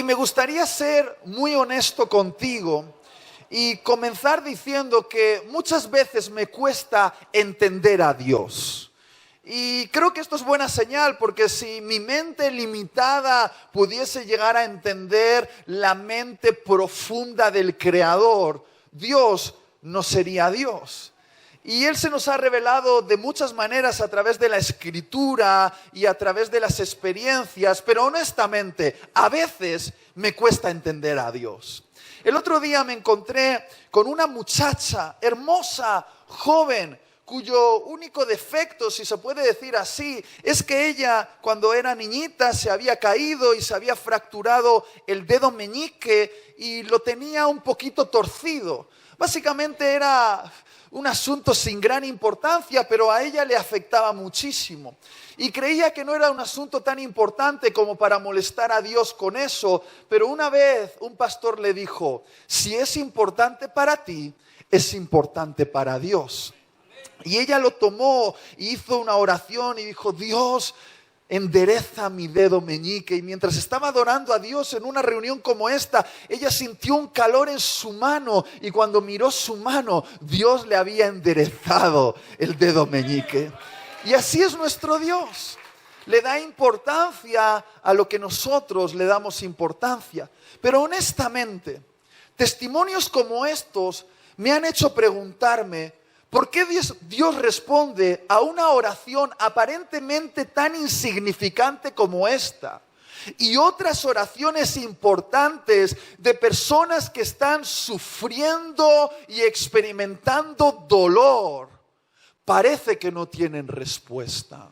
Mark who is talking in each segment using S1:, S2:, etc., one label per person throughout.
S1: me gustaría ser muy honesto contigo y comenzar diciendo que muchas veces me cuesta entender a Dios. Y creo que esto es buena señal, porque si mi mente limitada pudiese llegar a entender la mente profunda del Creador, Dios no sería Dios. Y Él se nos ha revelado de muchas maneras a través de la Escritura y a través de las experiencias, pero honestamente, a veces me cuesta entender a Dios. El otro día me encontré con una muchacha hermosa, joven, cuyo único defecto, si se puede decir así, es que ella cuando era niñita se había caído y se había fracturado el dedo meñique y lo tenía un poquito torcido. Básicamente era un asunto sin gran importancia, pero a ella le afectaba muchísimo. Y creía que no era un asunto tan importante como para molestar a Dios con eso, pero una vez un pastor le dijo: si es importante para ti, es importante para Dios. Y ella lo tomó y hizo una oración y dijo: Dios, endereza mi dedo meñique. Y mientras estaba adorando a Dios en una reunión como esta, ella sintió un calor en su mano, y cuando miró su mano, Dios le había enderezado el dedo meñique. Y así es nuestro Dios. Le da importancia a lo que nosotros le damos importancia. Pero honestamente, testimonios como estos me han hecho preguntarme: ¿por qué Dios responde a una oración aparentemente tan insignificante como esta? Y otras oraciones importantes de personas que están sufriendo y experimentando dolor, parece que no tienen respuesta.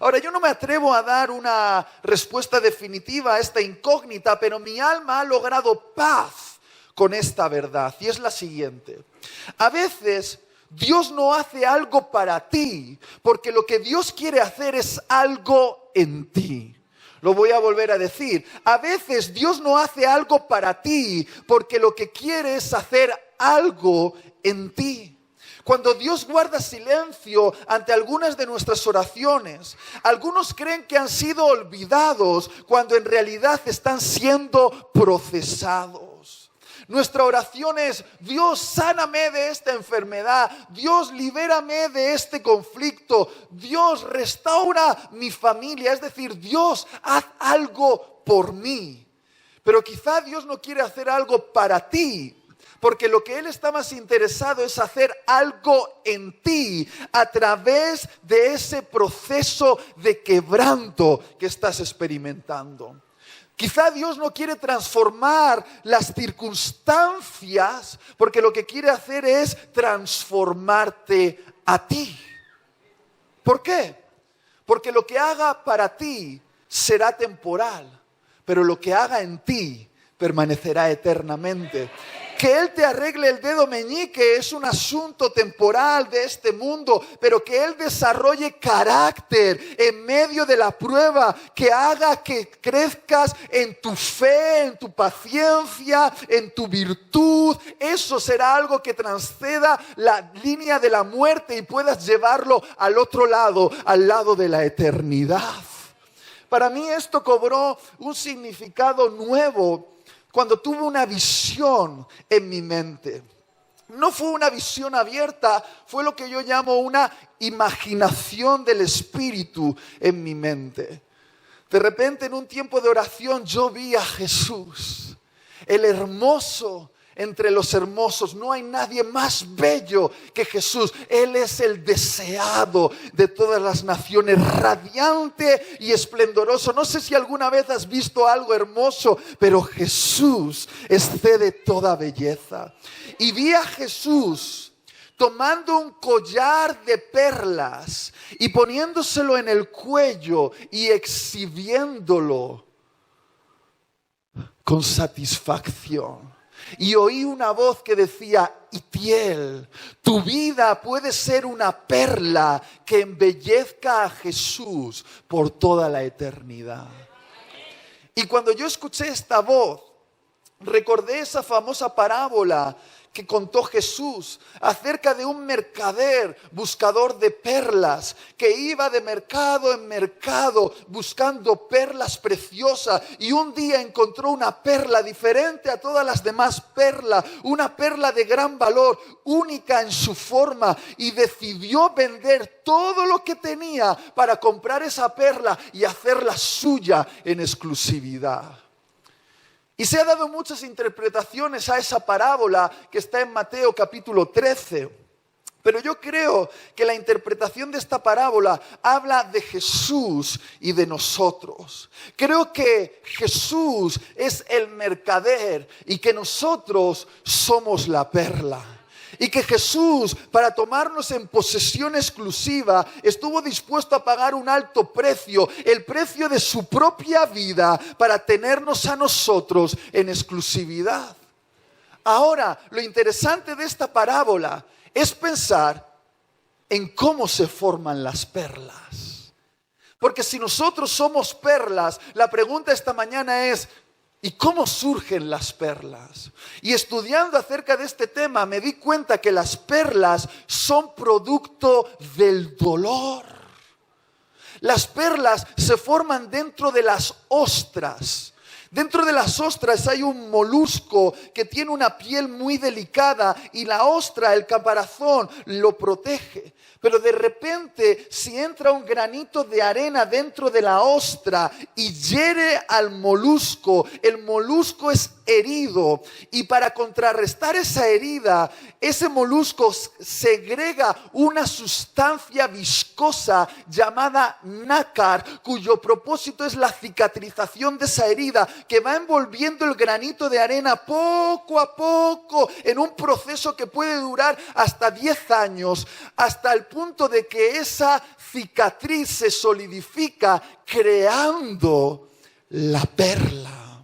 S1: Ahora, yo no me atrevo a dar una respuesta definitiva a esta incógnita, pero mi alma ha logrado paz con esta verdad, y es la siguiente: a veces Dios no hace algo para ti porque lo que Dios quiere hacer es algo en ti. Lo voy a volver a decir: a veces Dios no hace algo para ti porque lo que quiere es hacer algo en ti. Cuando Dios guarda silencio ante algunas de nuestras oraciones, algunos creen que han sido olvidados cuando en realidad están siendo procesados. Nuestra oración es: Dios, sáname de esta enfermedad. Dios, libérame de este conflicto. Dios, restaura mi familia. Es decir, Dios, haz algo por mí. Pero quizá Dios no quiere hacer algo para ti, porque lo que Él está más interesado es hacer algo en ti a través de ese proceso de quebranto que estás experimentando. Quizá Dios no quiere transformar las circunstancias, porque lo que quiere hacer es transformarte a ti. ¿Por qué? Porque lo que haga para ti será temporal, pero lo que haga en ti permanecerá eternamente. Que Él te arregle el dedo meñique es un asunto temporal de este mundo, pero que Él desarrolle carácter en medio de la prueba, que haga que crezcas en tu fe, en tu paciencia, en tu virtud, eso será algo que transceda la línea de la muerte y puedas llevarlo al otro lado, al lado de la eternidad. Para mí esto cobró un significado nuevo cuando tuve una visión en mi mente. No fue una visión abierta, fue lo que yo llamo una imaginación del Espíritu en mi mente. De repente, en un tiempo de oración, yo vi a Jesús, el hermoso entre los hermosos. No hay nadie más bello que Jesús. Él es el deseado de todas las naciones, radiante y esplendoroso. No sé si alguna vez has visto algo hermoso, pero Jesús excede toda belleza. Y vi a Jesús tomando un collar de perlas y poniéndoselo en el cuello y exhibiéndolo con satisfacción. Y oí una voz que decía: Itiel, tu vida puede ser una perla que embellezca a Jesús por toda la eternidad. Y cuando yo escuché esta voz, recordé esa famosa parábola que contó Jesús acerca de un mercader buscador de perlas que iba de mercado en mercado buscando perlas preciosas, y un día encontró una perla diferente a todas las demás perlas, una perla de gran valor, única en su forma, y decidió vender todo lo que tenía para comprar esa perla y hacerla suya en exclusividad. Y se ha dado muchas interpretaciones a esa parábola que está en Mateo capítulo 13. Pero yo creo que la interpretación de esta parábola habla de Jesús y de nosotros. Creo que Jesús es el mercader y que nosotros somos la perla. Y que Jesús, para tomarnos en posesión exclusiva, estuvo dispuesto a pagar un alto precio, el precio de su propia vida, para tenernos a nosotros en exclusividad. Ahora, lo interesante de esta parábola es pensar en cómo se forman las perlas. Porque si nosotros somos perlas, la pregunta esta mañana es: ¿y cómo surgen las perlas? Y estudiando acerca de este tema me di cuenta que las perlas son producto del dolor. Las perlas se forman dentro de las ostras. Dentro de las ostras hay un molusco que tiene una piel muy delicada y la ostra, el caparazón, lo protege. Pero de repente, si entra un granito de arena dentro de la ostra y hiere al molusco, el molusco es herido. Y para contrarrestar esa herida, ese molusco segrega una sustancia viscosa llamada nácar, cuyo propósito es la cicatrización de esa herida, que va envolviendo el granito de arena poco a poco en un proceso que puede durar hasta 10 años, hasta el punto de que esa cicatriz se solidifica creando la perla.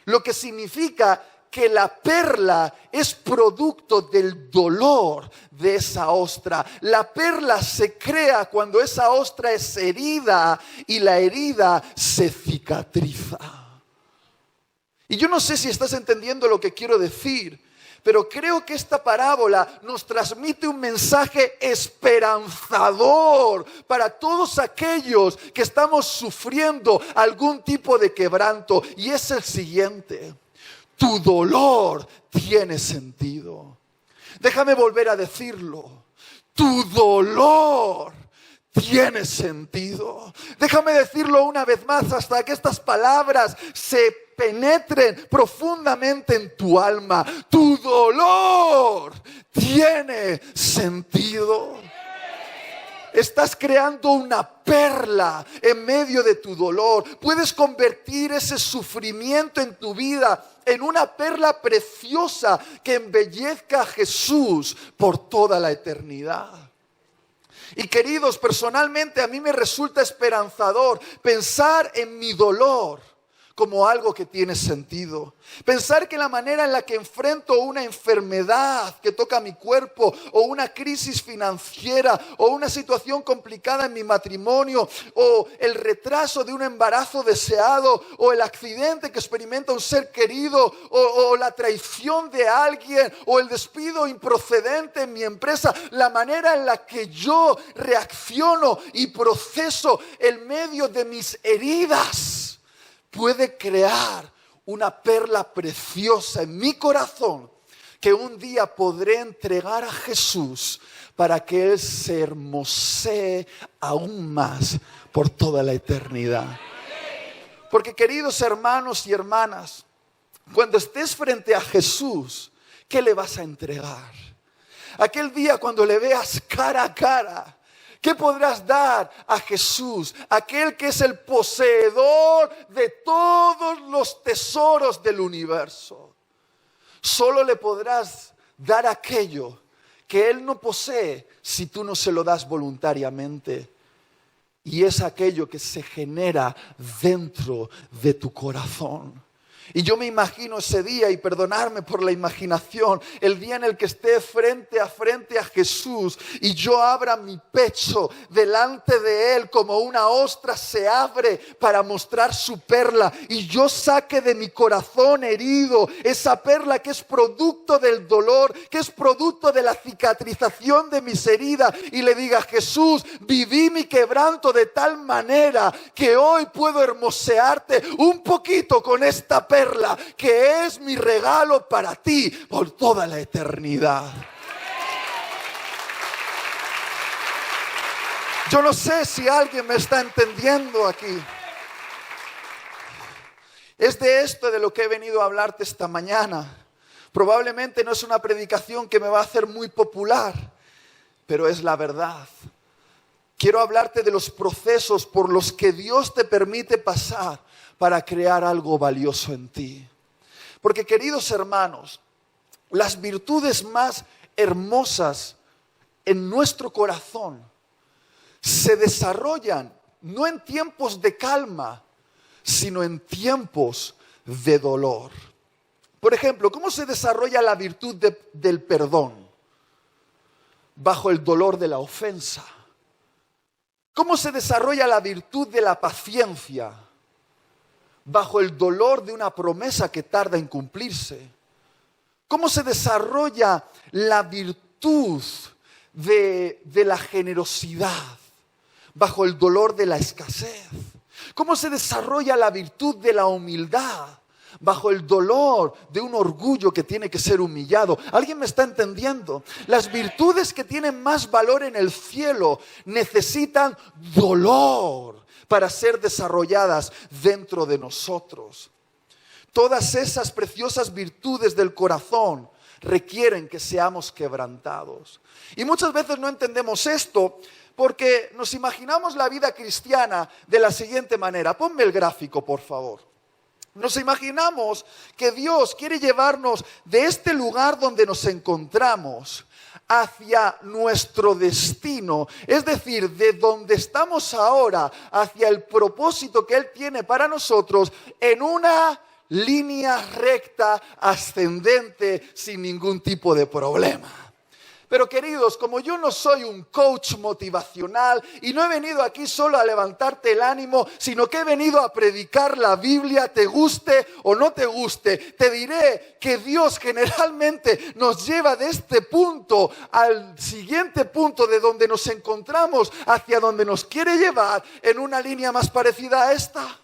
S1: Lo que significa que la perla es producto del dolor de esa ostra. La perla se crea cuando esa ostra es herida y la herida se cicatriza. Y yo no sé si estás entendiendo lo que quiero decir, pero creo que esta parábola nos transmite un mensaje esperanzador para todos aquellos que estamos sufriendo algún tipo de quebranto. Y es el siguiente: tu dolor tiene sentido. Déjame volver a decirlo. Tu dolor tiene sentido. Déjame decirlo una vez más hasta que estas palabras se penetren profundamente en tu alma. Tu dolor tiene sentido. Estás creando una perla en medio de tu dolor. Puedes convertir ese sufrimiento en tu vida en una perla preciosa que embellezca a Jesús por toda la eternidad. Y queridos, personalmente a mí me resulta esperanzador pensar en mi dolor como algo que tiene sentido. Pensar que la manera en la que enfrento una enfermedad que toca mi cuerpo, o una crisis financiera, o una situación complicada en mi matrimonio, o el retraso de un embarazo deseado, o el accidente que experimenta un ser querido, o la traición de alguien, o el despido improcedente en mi empresa, la manera en la que yo reacciono y proceso en medio de mis heridas puede crear una perla preciosa en mi corazón que un día podré entregar a Jesús para que Él se hermosee aún más por toda la eternidad. Porque, queridos hermanos y hermanas, cuando estés frente a Jesús, ¿qué le vas a entregar? Aquel día cuando le veas cara a cara, ¿qué podrás dar a Jesús, aquel que es el poseedor de todos los tesoros del universo? Solo le podrás dar aquello que Él no posee si tú no se lo das voluntariamente. Y es aquello que se genera dentro de tu corazón. Y yo me imagino ese día, y perdonarme por la imaginación, el día en el que esté frente a Jesús y yo abra mi pecho delante de Él como una ostra se abre para mostrar su perla, y yo saque de mi corazón herido esa perla que es producto del dolor, que es producto de la cicatrización de mis heridas, y le diga: Jesús, viví mi quebranto de tal manera que hoy puedo hermosearte un poquito con esta perla que es mi regalo para ti por toda la eternidad. Yo no sé si alguien me está entendiendo aquí. Es de esto de lo que he venido a hablarte esta mañana. Probablemente no es una predicación que me va a hacer muy popular, pero es la verdad. Quiero hablarte de los procesos por los que Dios te permite pasar para crear algo valioso en ti. Porque, queridos hermanos, las virtudes más hermosas en nuestro corazón se desarrollan no en tiempos de calma, sino en tiempos de dolor. Por ejemplo, ¿cómo se desarrolla la virtud del perdón? Bajo el dolor de la ofensa. ¿Cómo se desarrolla la virtud de la paciencia? Bajo el dolor de una promesa que tarda en cumplirse. ¿Cómo se desarrolla la virtud de la generosidad? Bajo el dolor de la escasez. ¿Cómo se desarrolla la virtud de la humildad? Bajo el dolor de un orgullo que tiene que ser humillado. ¿Alguien me está entendiendo? Las virtudes que tienen más valor en el cielo necesitan dolor para ser desarrolladas dentro de nosotros. Todas esas preciosas virtudes del corazón requieren que seamos quebrantados. Y muchas veces no entendemos esto porque nos imaginamos la vida cristiana de la siguiente manera. Ponme el gráfico, por favor. Nos imaginamos que Dios quiere llevarnos de este lugar donde nos encontramos hacia nuestro destino, es decir, de donde estamos ahora hacia el propósito que Él tiene para nosotros en una línea recta, ascendente, sin ningún tipo de problema. Pero, queridos, como yo no soy un coach motivacional y no he venido aquí solo a levantarte el ánimo, sino que he venido a predicar la Biblia, te guste o no te guste, te diré que Dios generalmente nos lleva de este punto al siguiente punto de donde nos encontramos, hacia donde nos quiere llevar, en una línea más parecida a esta.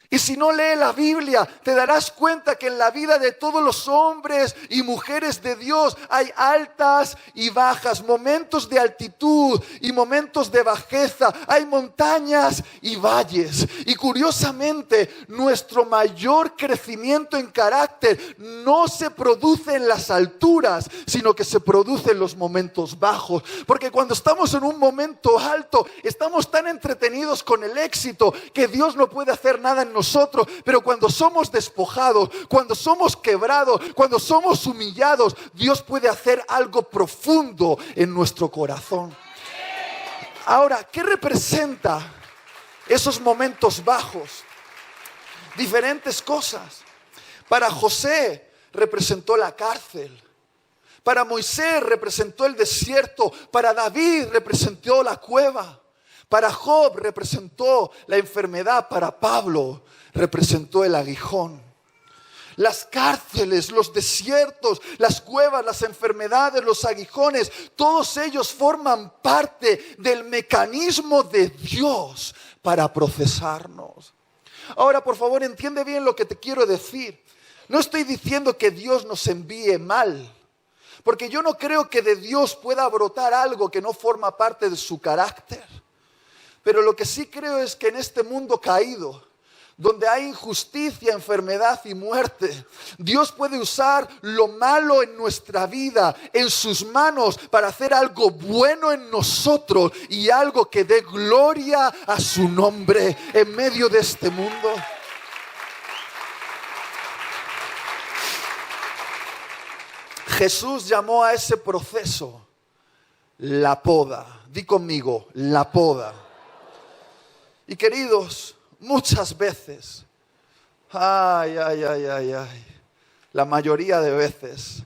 S1: Y si no lees la Biblia, te darás cuenta que en la vida de todos los hombres y mujeres de Dios hay altas y bajas, momentos de altitud y momentos de bajeza, hay montañas y valles. Y curiosamente, nuestro mayor crecimiento en carácter no se produce en las alturas, sino que se produce en los momentos bajos. Porque cuando estamos en un momento alto, estamos tan entretenidos con el éxito que Dios no puede hacer nada en nosotros, pero cuando somos despojados, cuando somos quebrados, cuando somos humillados, Dios puede hacer algo profundo en nuestro corazón. Ahora, ¿qué representa esos momentos bajos? Diferentes cosas. Para José representó la cárcel. Para Moisés representó el desierto. Para David representó la cueva. Para Job representó la enfermedad. Para Pablo representó el aguijón. Las cárceles, los desiertos, las cuevas, las enfermedades, los aguijones, todos ellos forman parte del mecanismo de Dios para procesarnos. Ahora, por favor, entiende bien lo que te quiero decir. No estoy diciendo que Dios nos envíe mal, porque yo no creo que de Dios pueda brotar algo que no forma parte de su carácter. Pero lo que sí creo es que en este mundo caído, donde hay injusticia, enfermedad y muerte, Dios puede usar lo malo en nuestra vida en sus manos para hacer algo bueno en nosotros y algo que dé gloria a su nombre en medio de este mundo. Jesús llamó a ese proceso la poda. Di conmigo, la poda. Y queridos, muchas veces, la mayoría de veces,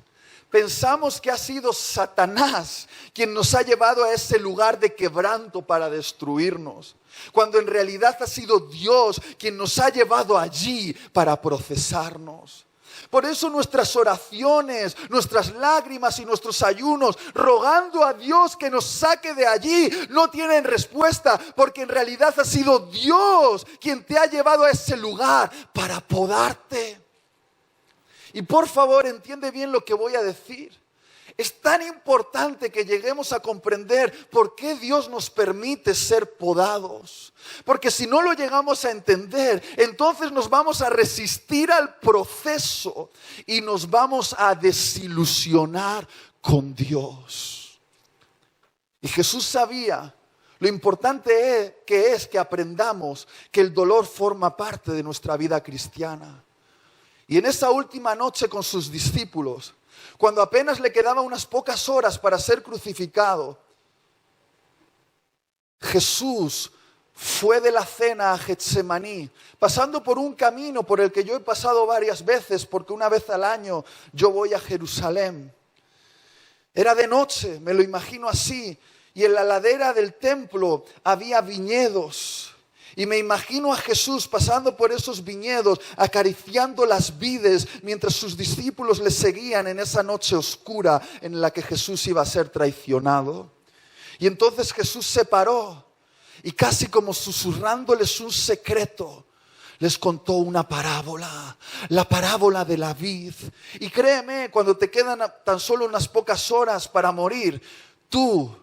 S1: pensamos que ha sido Satanás quien nos ha llevado a ese lugar de quebranto para destruirnos, cuando en realidad ha sido Dios quien nos ha llevado allí para procesarnos. Por eso nuestras oraciones, nuestras lágrimas y nuestros ayunos, rogando a Dios que nos saque de allí, no tienen respuesta, porque en realidad ha sido Dios quien te ha llevado a ese lugar para podarte. Y por favor, entiende bien lo que voy a decir. Es tan importante que lleguemos a comprender por qué Dios nos permite ser podados. Porque si no lo llegamos a entender, entonces nos vamos a resistir al proceso y nos vamos a desilusionar con Dios. Y Jesús sabía lo importante que es que aprendamos que el dolor forma parte de nuestra vida cristiana. Y en esa última noche con sus discípulos, cuando apenas le quedaban unas pocas horas para ser crucificado, Jesús fue de la cena a Getsemaní, pasando por un camino por el que yo he pasado varias veces, porque una vez al año yo voy a Jerusalén. Era de noche, me lo imagino así, y en la ladera del templo había viñedos. Y me imagino a Jesús pasando por esos viñedos, acariciando las vides, mientras sus discípulos le seguían en esa noche oscura en la que Jesús iba a ser traicionado. Y entonces Jesús se paró y casi como susurrándoles un secreto, les contó una parábola, la parábola de la vid. Y créeme, cuando te quedan tan solo unas pocas horas para morir, tú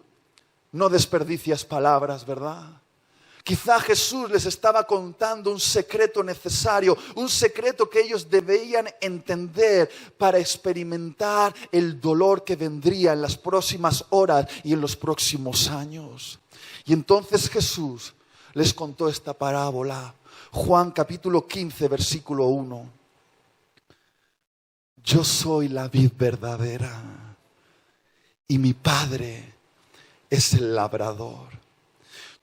S1: no desperdicias palabras, ¿verdad? Quizá Jesús les estaba contando un secreto necesario, un secreto que ellos debían entender para experimentar el dolor que vendría en las próximas horas y en los próximos años. Y entonces Jesús les contó esta parábola. Juan capítulo 15, versículo 1. Yo soy la vid verdadera y mi Padre es el labrador.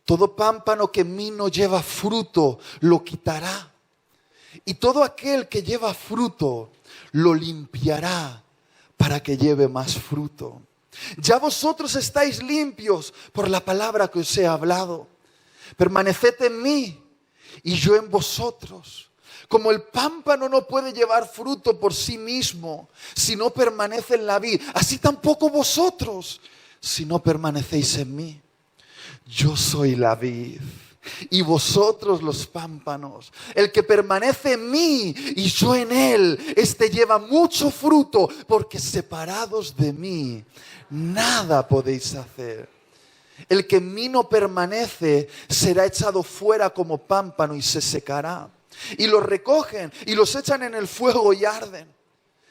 S1: Todo pámpano que en mí no lleva fruto, lo quitará. Y todo aquel que lleva fruto, lo limpiará para que lleve más fruto. Ya vosotros estáis limpios por la palabra que os he hablado. Permaneced en mí y yo en vosotros. Como el pámpano no puede llevar fruto por sí mismo si no permanece en la vid, así tampoco vosotros si no permanecéis en mí. Yo soy la vid y vosotros los pámpanos. El que permanece en mí y yo en él, este lleva mucho fruto, porque separados de mí nada podéis hacer. El que en mí no permanece será echado fuera como pámpano y se secará. Y los recogen y los echan en el fuego y arden.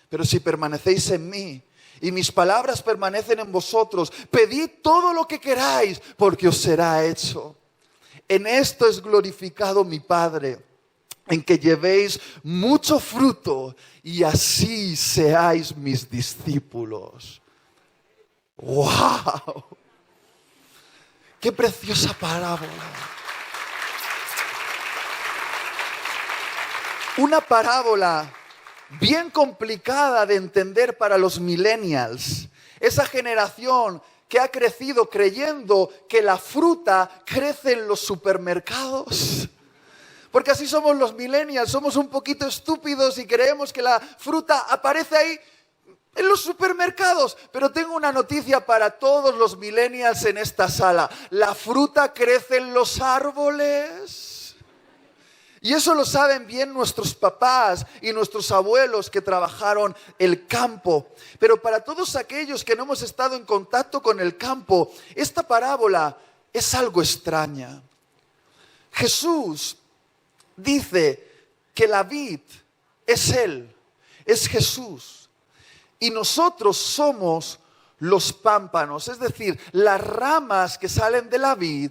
S1: Pero si permanecéis en mí y mis palabras permanecen en vosotros, pedid todo lo que queráis, porque os será hecho. En esto es glorificado mi Padre, en que llevéis mucho fruto y así seáis mis discípulos. ¡Wow! ¡Qué preciosa parábola! Una parábola bien complicada de entender para los millennials. Esa generación que ha crecido creyendo que la fruta crece en los supermercados. Porque así somos los millennials, somos un poquito estúpidos y creemos que la fruta aparece ahí en los supermercados. Pero tengo una noticia para todos los millennials en esta sala. La fruta crece en los árboles. Y eso lo saben bien nuestros papás y nuestros abuelos que trabajaron el campo. Pero para todos aquellos que no hemos estado en contacto con el campo, esta parábola es algo extraña. Jesús dice que la vid es Él, es Jesús. Y nosotros somos los pámpanos, es decir, las ramas que salen de la vid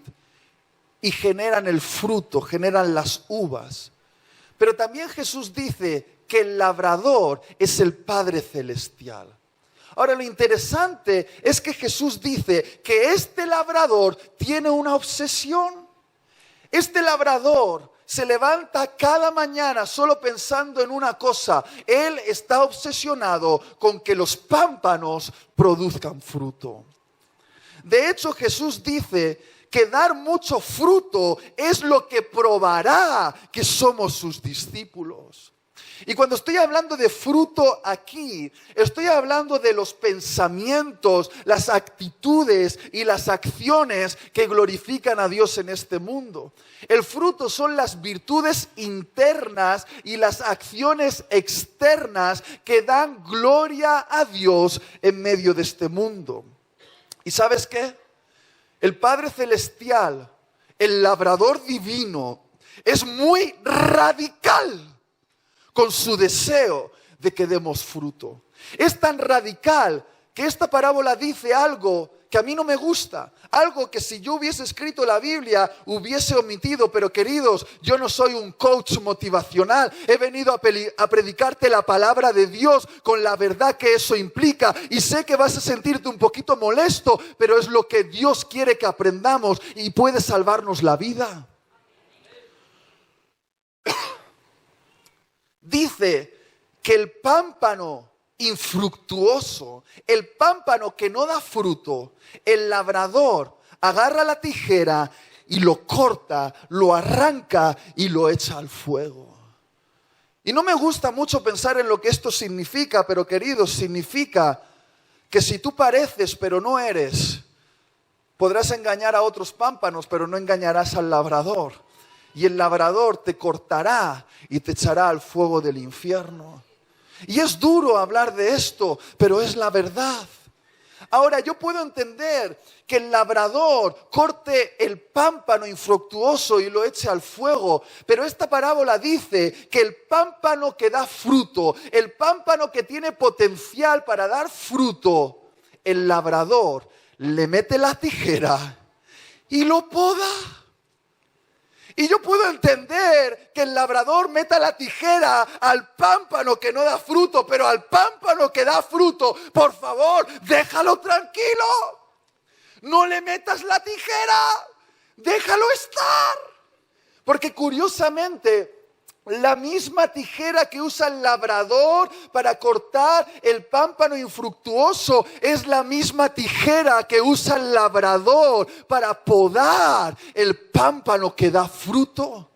S1: y generan el fruto, generan las uvas. Pero también Jesús dice que el labrador es el Padre Celestial. Ahora, lo interesante es que Jesús dice que este labrador tiene una obsesión. Este labrador se levanta cada mañana solo pensando en una cosa. Él está obsesionado con que los pámpanos produzcan fruto. De hecho, Jesús dice que dar mucho fruto es lo que probará que somos sus discípulos. Y cuando estoy hablando de fruto aquí, estoy hablando de los pensamientos, las actitudes y las acciones que glorifican a Dios en este mundo. El fruto son las virtudes internas y las acciones externas que dan gloria a Dios en medio de este mundo. ¿Y sabes qué? El Padre Celestial, el labrador divino, es muy radical con su deseo de que demos fruto. Es tan radical que esta parábola dice algo que a mí no me gusta, algo que si yo hubiese escrito la Biblia hubiese omitido, pero queridos, yo no soy un coach motivacional, he venido a predicarte la palabra de Dios con la verdad que eso implica, y sé que vas a sentirte un poquito molesto, pero es lo que Dios quiere que aprendamos y puede salvarnos la vida. Dice que el pámpano infructuoso, el pámpano que no da fruto, el labrador agarra la tijera y lo corta, lo arranca y lo echa al fuego. Y no me gusta mucho pensar en lo que esto significa, pero queridos, significa que si tú pareces pero no eres, podrás engañar a otros pámpanos, pero no engañarás al labrador. Y el labrador te cortará y te echará al fuego del infierno. Y es duro hablar de esto, pero es la verdad. Ahora, yo puedo entender que el labrador corte el pámpano infructuoso y lo eche al fuego, pero esta parábola dice que el pámpano que da fruto, el pámpano que tiene potencial para dar fruto, el labrador le mete la tijera y lo poda. Y yo puedo entender que el labrador meta la tijera al pámpano que no da fruto, pero al pámpano que da fruto, por favor, déjalo tranquilo. No le metas la tijera, déjalo estar. Porque curiosamente, la misma tijera que usa el labrador para cortar el pámpano infructuoso es la misma tijera que usa el labrador para podar el pámpano que da fruto.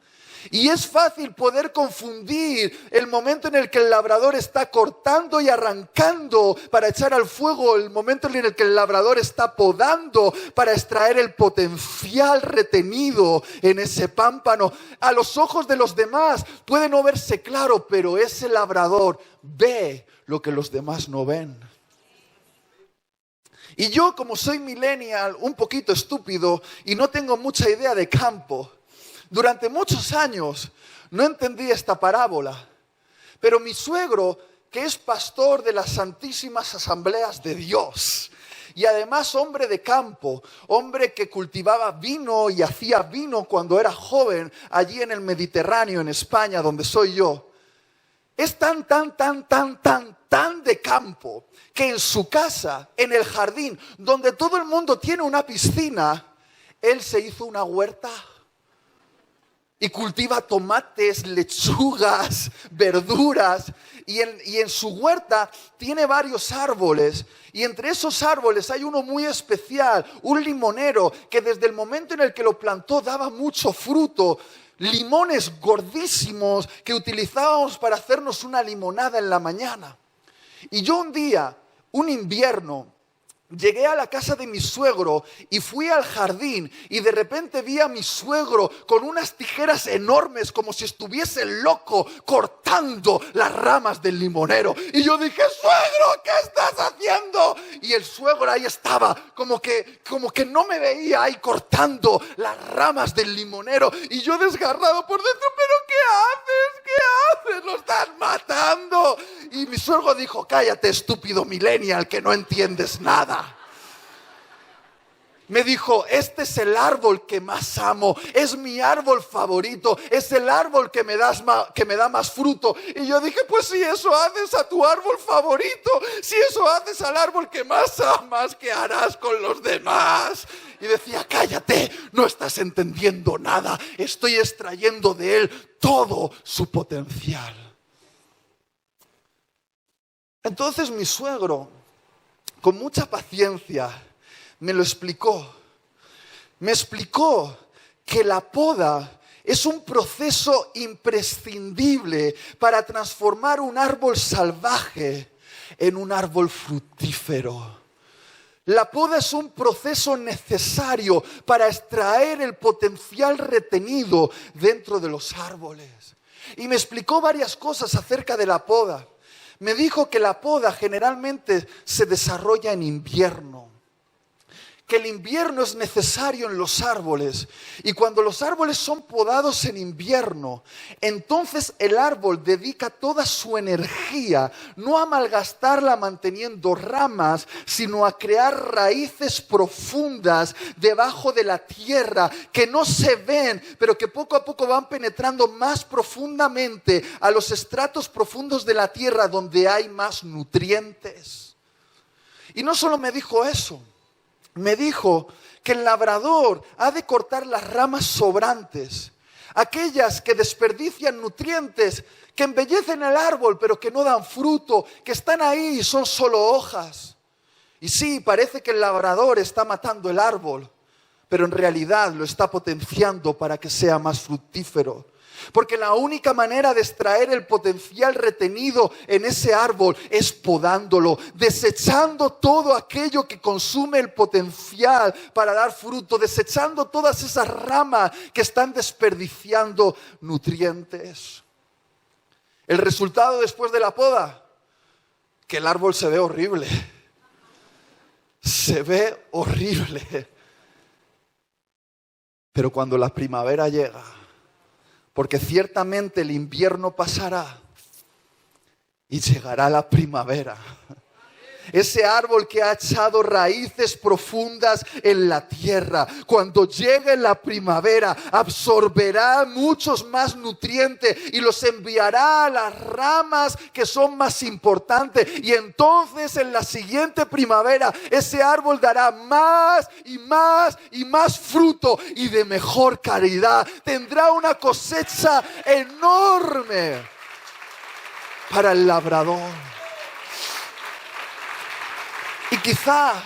S1: Y es fácil poder confundir el momento en el que el labrador está cortando y arrancando para echar al fuego, el momento en el que el labrador está podando para extraer el potencial retenido en ese pámpano. A los ojos de los demás puede no verse claro, pero ese labrador ve lo que los demás no ven. Y yo, como soy millennial, un poquito estúpido y no tengo mucha idea de campo, durante muchos años no entendí esta parábola, pero mi suegro, que es pastor de las Santísimas Asambleas de Dios, y además hombre de campo, hombre que cultivaba vino y hacía vino cuando era joven, allí en el Mediterráneo, en España, donde soy yo, es tan de campo, que en su casa, en el jardín, donde todo el mundo tiene una piscina, él se hizo una huerta. Y cultiva tomates, lechugas, verduras. Y en su huerta tiene varios árboles. Y entre esos árboles hay uno muy especial, un limonero, que desde el momento en el que lo plantó daba mucho fruto. Limones gordísimos que utilizábamos para hacernos una limonada en la mañana. Y yo un día, un invierno, llegué a la casa de mi suegro y fui al jardín y de repente vi a mi suegro con unas tijeras enormes como si estuviese loco cortando las ramas del limonero. Y yo dije, suegro, ¿qué estás haciendo? Y el suegro ahí estaba como que no me veía ahí cortando las ramas del limonero. Y yo desgarrado por dentro, ¿pero qué haces? ¿Qué haces? ¡Lo estás matando! Y mi suegro dijo, cállate, estúpido millennial, que no entiendes nada. Me dijo, este es el árbol que más amo, es mi árbol favorito, es el árbol que me da más fruto. Y yo dije, pues si eso haces a tu árbol favorito, si eso haces al árbol que más amas, ¿qué harás con los demás? Y decía, cállate, no estás entendiendo nada, estoy extrayendo de él todo su potencial. Entonces mi suegro, con mucha paciencia, me lo explicó. Me explicó que la poda es un proceso imprescindible para transformar un árbol salvaje en un árbol fructífero. La poda es un proceso necesario para extraer el potencial retenido dentro de los árboles. Y me explicó varias cosas acerca de la poda. Me dijo que la poda generalmente se desarrolla en invierno, que el invierno es necesario en los árboles, y cuando los árboles son podados en invierno, entonces el árbol dedica toda su energía no a malgastarla manteniendo ramas, sino a crear raíces profundas debajo de la tierra que no se ven, pero que poco a poco van penetrando más profundamente a los estratos profundos de la tierra donde hay más nutrientes. Y no solo me dijo eso, me dijo que el labrador ha de cortar las ramas sobrantes, aquellas que desperdician nutrientes, que embellecen el árbol pero que no dan fruto, que están ahí y son solo hojas. Y sí, parece que el labrador está matando el árbol, pero en realidad lo está potenciando para que sea más fructífero. Porque la única manera de extraer el potencial retenido en ese árbol es podándolo, desechando todo aquello que consume el potencial para dar fruto, desechando todas esas ramas que están desperdiciando nutrientes. El resultado después de la poda, que el árbol se ve horrible. Se ve horrible. Pero cuando la primavera llega, porque ciertamente el invierno pasará y llegará la primavera. Ese árbol que ha echado raíces profundas en la tierra, cuando llegue la primavera, absorberá muchos más nutrientes y los enviará a las ramas que son más importantes. Y entonces en la siguiente primavera, ese árbol dará más y más y más fruto y de mejor calidad. Tendrá una cosecha enorme para el labrador. Y quizá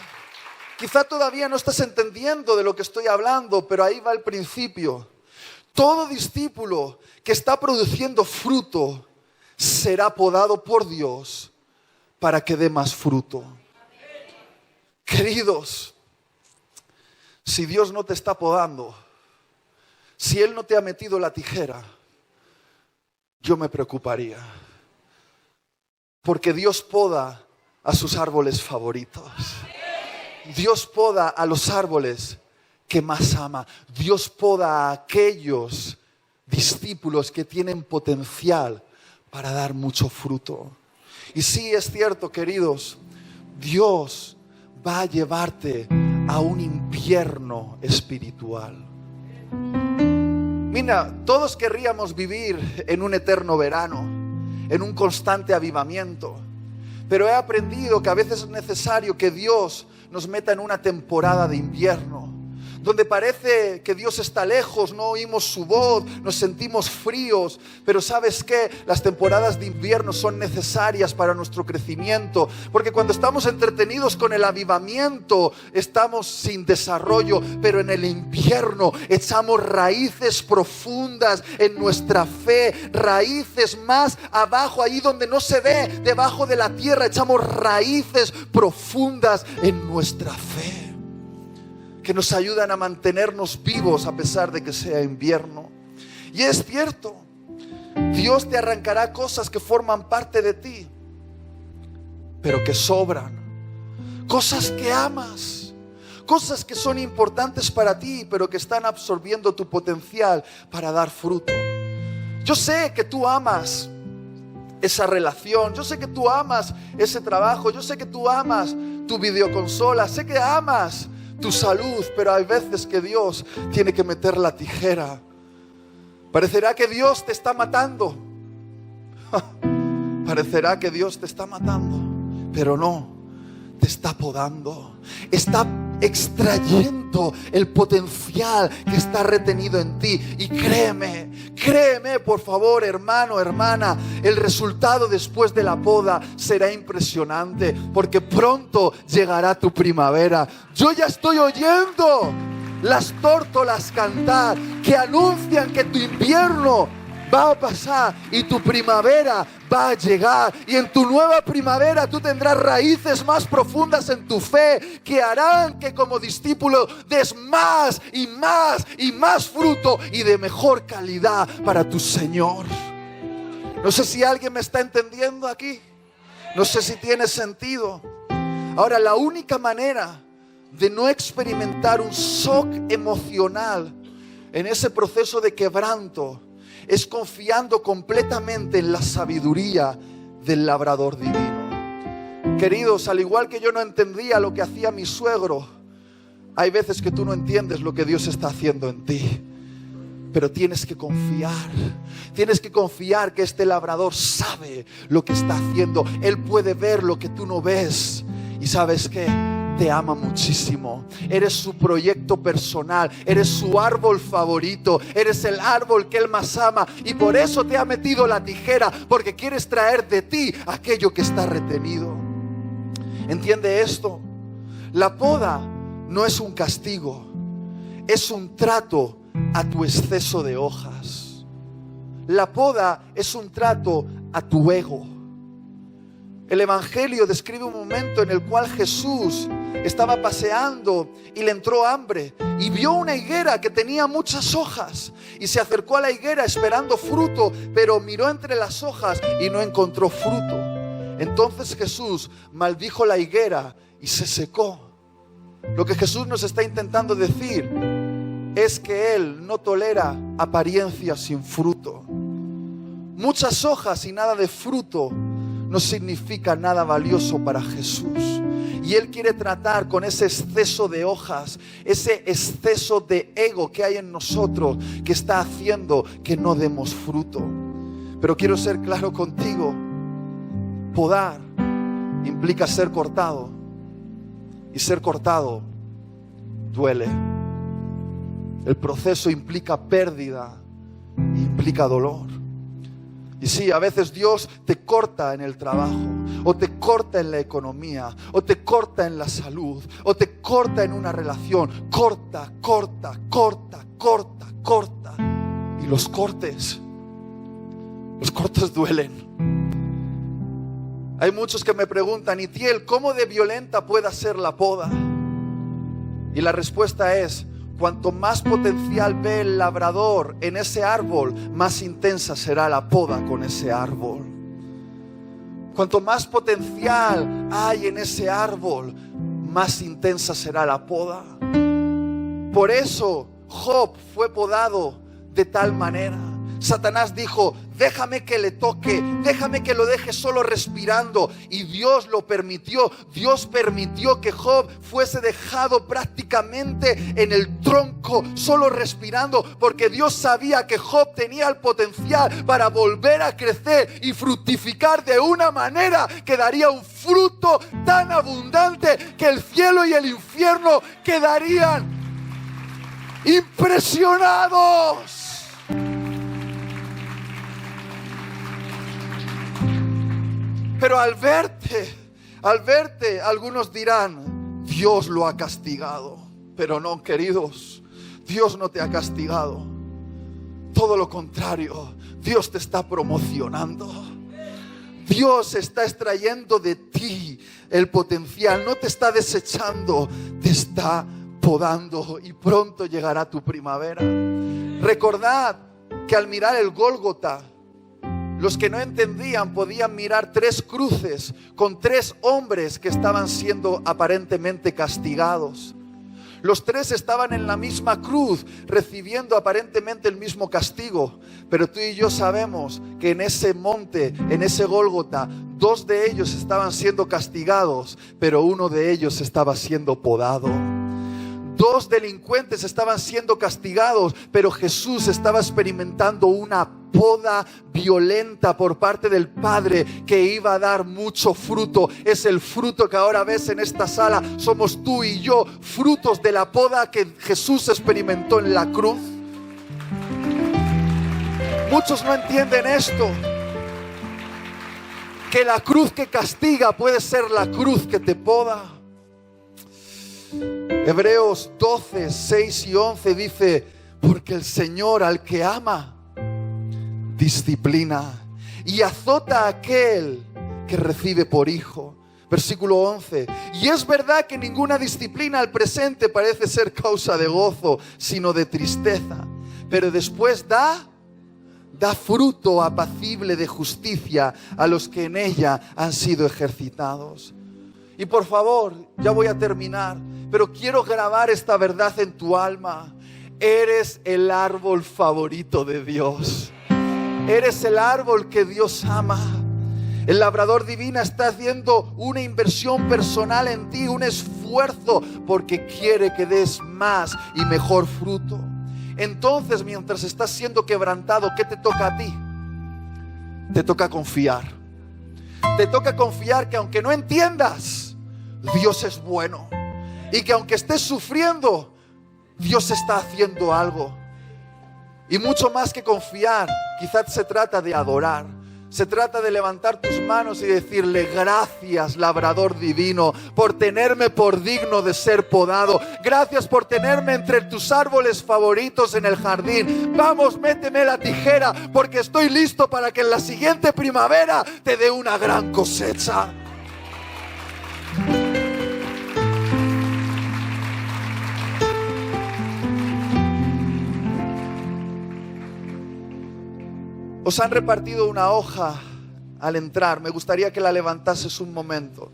S1: todavía no estás entendiendo de lo que estoy hablando, pero ahí va el principio. Todo discípulo que está produciendo fruto será podado por Dios para que dé más fruto. Queridos, si Dios no te está podando, si Él no te ha metido la tijera, yo me preocuparía. Porque Dios poda a sus árboles favoritos. Dios poda a los árboles que más ama. Dios poda a aquellos discípulos que tienen potencial para dar mucho fruto. Y sí, es cierto, queridos, Dios va a llevarte a un invierno espiritual. Mira, todos querríamos vivir en un eterno verano, en un constante avivamiento. Pero he aprendido que a veces es necesario que Dios nos meta en una temporada de invierno, donde parece que Dios está lejos, no oímos su voz, nos sentimos fríos. Pero ¿sabes qué? Las temporadas de invierno son necesarias para nuestro crecimiento, porque cuando estamos entretenidos con el avivamiento, estamos sin desarrollo, pero en el invierno echamos raíces profundas en nuestra fe, raíces más abajo, ahí donde no se ve, debajo de la tierra, echamos raíces profundas en nuestra fe, que nos ayudan a mantenernos vivos a pesar de que sea invierno. Y es cierto, Dios te arrancará cosas que forman parte de ti, pero que sobran. Cosas que amas, cosas que son importantes para ti, pero que están absorbiendo tu potencial para dar fruto. Yo sé que tú amas esa relación, yo sé que tú amas ese trabajo, yo sé que tú amas tu videoconsola, sé que amas tu salud, pero hay veces que Dios tiene que meter la tijera. Parecerá que Dios te está matando. Parecerá que Dios te está matando, pero no, te está podando. Está extrayendo el potencial que está retenido en ti. Y créeme, por favor, hermano, hermana, el resultado después de la poda será impresionante, porque pronto llegará tu primavera. Yo ya estoy oyendo las tórtolas cantar, que anuncian que tu invierno va a pasar y tu primavera va a llegar. Y en tu nueva primavera tú tendrás raíces más profundas en tu fe, que harán que como discípulo des más y más y más fruto y de mejor calidad para tu Señor. No sé si alguien me está entendiendo aquí. No sé si tiene sentido. Ahora, la única manera de no experimentar un shock emocional en ese proceso de quebranto es confiando completamente en la sabiduría del labrador divino. Queridos, al igual que yo no entendía lo que hacía mi suegro, hay veces que tú no entiendes lo que Dios está haciendo en ti. Pero tienes que confiar. Tienes que confiar que este labrador sabe lo que está haciendo. Él puede ver lo que tú no ves. ¿Y sabes qué? Te ama muchísimo. Eres su proyecto personal. Eres su árbol favorito. Eres el árbol que Él más ama. Y por eso te ha metido la tijera. Porque quiere extraer de ti aquello que está retenido. ¿Entiende esto? La poda no es un castigo. Es un trato a tu exceso de hojas. La poda es un trato a tu ego. El Evangelio describe un momento en el cual Jesús estaba paseando y le entró hambre y vio una higuera que tenía muchas hojas y se acercó a la higuera esperando fruto, pero miró entre las hojas y no encontró fruto. Entonces Jesús maldijo la higuera y se secó. Lo que Jesús nos está intentando decir es que Él no tolera apariencias sin fruto. Muchas hojas y nada de fruto no significa nada valioso para Jesús. Y Él quiere tratar con ese exceso de hojas, ese exceso de ego que hay en nosotros, que está haciendo que no demos fruto. Pero quiero ser claro contigo: podar implica ser cortado, y ser cortado duele. El proceso implica pérdida, implica dolor. Y sí, a veces Dios te corta en el trabajo, o te corta en la economía, o te corta en la salud, o te corta en una relación. Corta, corta, corta, corta, corta. Y los cortes duelen. Hay muchos que me preguntan: Itiel, ¿cómo de violenta puede ser la poda? Y la respuesta es: cuanto más potencial ve el labrador en ese árbol, más intensa será la poda con ese árbol. Cuanto más potencial hay en ese árbol, más intensa será la poda. Por eso Job fue podado de tal manera. Satanás dijo: déjame que le toque, déjame que lo deje solo respirando. Y Dios lo permitió. Dios permitió que Job fuese dejado prácticamente en el tronco, solo respirando, porque Dios sabía que Job tenía el potencial para volver a crecer y fructificar de una manera que daría un fruto tan abundante que el cielo y el infierno quedarían impresionados. Pero al verte, algunos dirán: Dios lo ha castigado. Pero no, queridos, Dios no te ha castigado. Todo lo contrario, Dios te está promocionando. Dios está extrayendo de ti el potencial, no te está desechando, te está podando, y pronto llegará tu primavera. Recordad que al mirar el Gólgota, los que no entendían podían mirar 3 cruces con 3 hombres que estaban siendo aparentemente castigados. Los 3 estaban en la misma cruz, recibiendo aparentemente el mismo castigo. Pero tú y yo sabemos que en ese monte, en ese Gólgota, 2 de ellos estaban siendo castigados, pero uno de ellos estaba siendo podado. 2 delincuentes estaban siendo castigados, pero Jesús estaba experimentando una poda violenta por parte del Padre que iba a dar mucho fruto. Es el fruto que ahora ves en esta sala. Somos tú y yo, frutos de la poda que Jesús experimentó en la cruz. Muchos no entienden esto, que la cruz que castiga puede ser la cruz que te poda. Hebreos 12, 6 y 11 dice: porque el Señor al que ama disciplina y azota a aquel que recibe por hijo. Versículo 11: y es verdad que ninguna disciplina al presente parece ser causa de gozo, sino de tristeza, pero después da fruto apacible de justicia a los que en ella han sido ejercitados. Y por favor, ya voy a terminar, pero quiero grabar esta verdad en tu alma. Eres el árbol favorito de Dios. Eres el árbol que Dios ama. El labrador divino está haciendo una inversión personal en ti, un esfuerzo, porque quiere que des más y mejor fruto. Entonces, mientras estás siendo quebrantado, ¿qué te toca a ti? Te toca confiar. Te toca confiar que aunque no entiendas, Dios es bueno. Y que aunque estés sufriendo, Dios está haciendo algo. Y mucho más que confiar, quizás se trata de adorar. Se trata de levantar tus manos y decirle: gracias, labrador divino, por tenerme por digno de ser podado. Gracias por tenerme entre tus árboles favoritos en el jardín. Vamos, méteme la tijera, porque estoy listo para que en la siguiente primavera te dé una gran cosecha. Os han repartido una hoja al entrar. Me gustaría que la levantases un momento.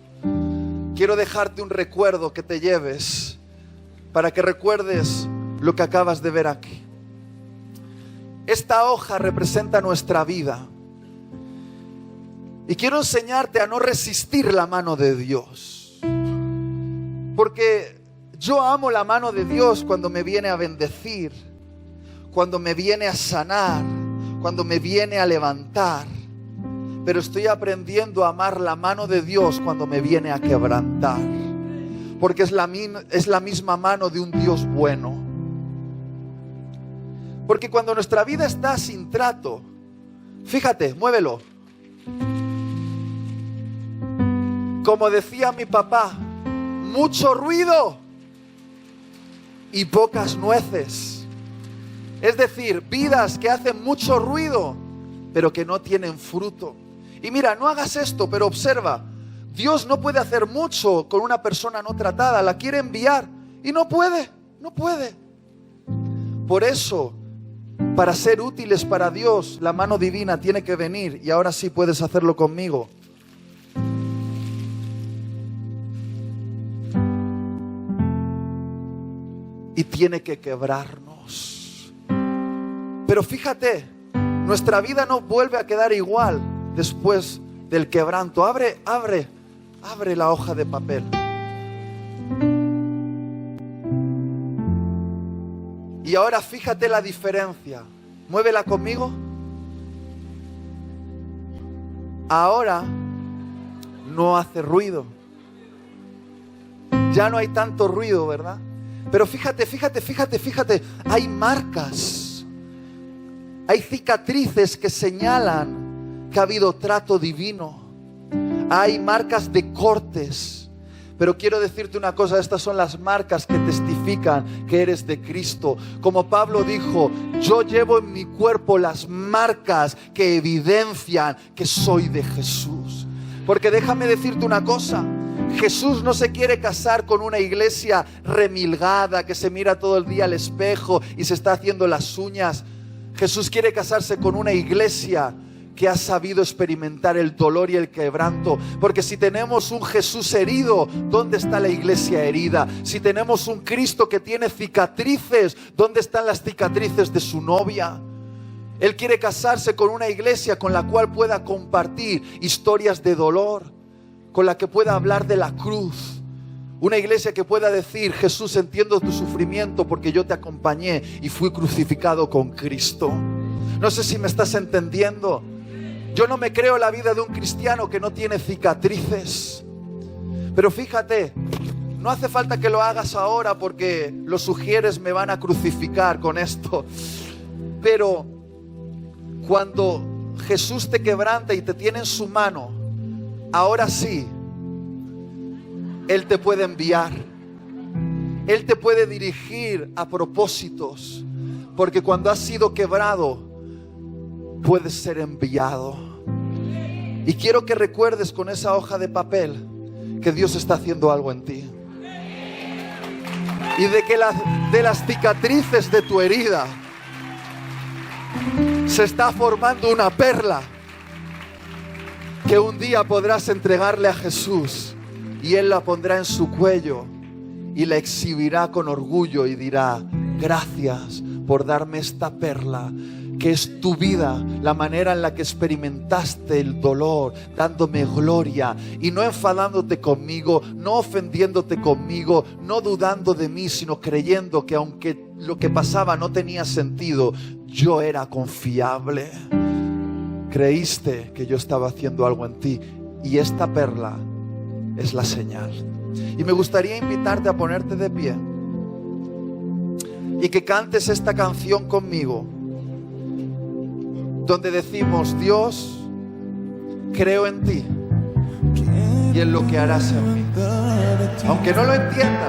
S1: Quiero dejarte un recuerdo que te lleves, para que recuerdes lo que acabas de ver aquí. Esta hoja representa nuestra vida. Y quiero enseñarte a no resistir la mano de Dios. Porque yo amo la mano de Dios cuando me viene a bendecir, cuando me viene a sanar, cuando me viene a levantar. Pero estoy aprendiendo a amar la mano de Dios cuando me viene a quebrantar, porque es la misma mano de un Dios bueno. Porque cuando nuestra vida está sin trato, fíjate, muévelo. Como decía mi papá, mucho ruido y pocas nueces. Es decir, vidas que hacen mucho ruido, pero que no tienen fruto. Y mira, no hagas esto, pero observa. Dios no puede hacer mucho con una persona no tratada. La quiere enviar y no puede. Por eso, para ser útiles para Dios, la mano divina tiene que venir. Y ahora sí puedes hacerlo conmigo. Y tiene que quebrarnos. Pero fíjate, nuestra vida no vuelve a quedar igual después del quebranto. Abre la hoja de papel. Y ahora fíjate la diferencia. Muévela conmigo. Ahora no hace ruido. Ya no hay tanto ruido, ¿verdad? Pero fíjate. Hay marcas. Hay cicatrices que señalan que ha habido trato divino. Hay marcas de cortes. Pero quiero decirte una cosa, estas son las marcas que testifican que eres de Cristo. Como Pablo dijo, yo llevo en mi cuerpo las marcas que evidencian que soy de Jesús. Porque déjame decirte una cosa, Jesús no se quiere casar con una iglesia remilgada que se mira todo el día al espejo y se está haciendo las uñas. Jesús quiere casarse con una iglesia que ha sabido experimentar el dolor y el quebranto. Porque si tenemos un Jesús herido, ¿dónde está la iglesia herida? Si tenemos un Cristo que tiene cicatrices, ¿dónde están las cicatrices de su novia? Él quiere casarse con una iglesia con la cual pueda compartir historias de dolor, con la que pueda hablar de la cruz. Una iglesia que pueda decir: Jesús, entiendo tu sufrimiento porque yo te acompañé y fui crucificado con Cristo. No sé si me estás entendiendo. Yo no me creo la vida de un cristiano que no tiene cicatrices. Pero fíjate, no hace falta que lo hagas ahora porque los sugieres me van a crucificar con esto. Pero cuando Jesús te quebranta y te tiene en su mano, ahora sí, Él te puede enviar. Él te puede dirigir a propósitos. Porque cuando has sido quebrado, puedes ser enviado. Y quiero que recuerdes con esa hoja de papel que Dios está haciendo algo en ti. Y de que de las cicatrices de tu herida se está formando una perla que un día podrás entregarle a Jesús y Él la pondrá en su cuello y la exhibirá con orgullo y dirá: gracias por darme esta perla, que es tu vida, la manera en la que experimentaste el dolor, dándome gloria y no enfadándote conmigo, no ofendiéndote conmigo, no dudando de mí, sino creyendo que aunque lo que pasaba no tenía sentido, yo era confiable. Creíste que yo estaba haciendo algo en ti y esta perla es la señal. Y me gustaría invitarte a ponerte de pie y que cantes esta canción conmigo, donde decimos: Dios, creo en ti y en lo que harás en mí. Aunque no lo entienda,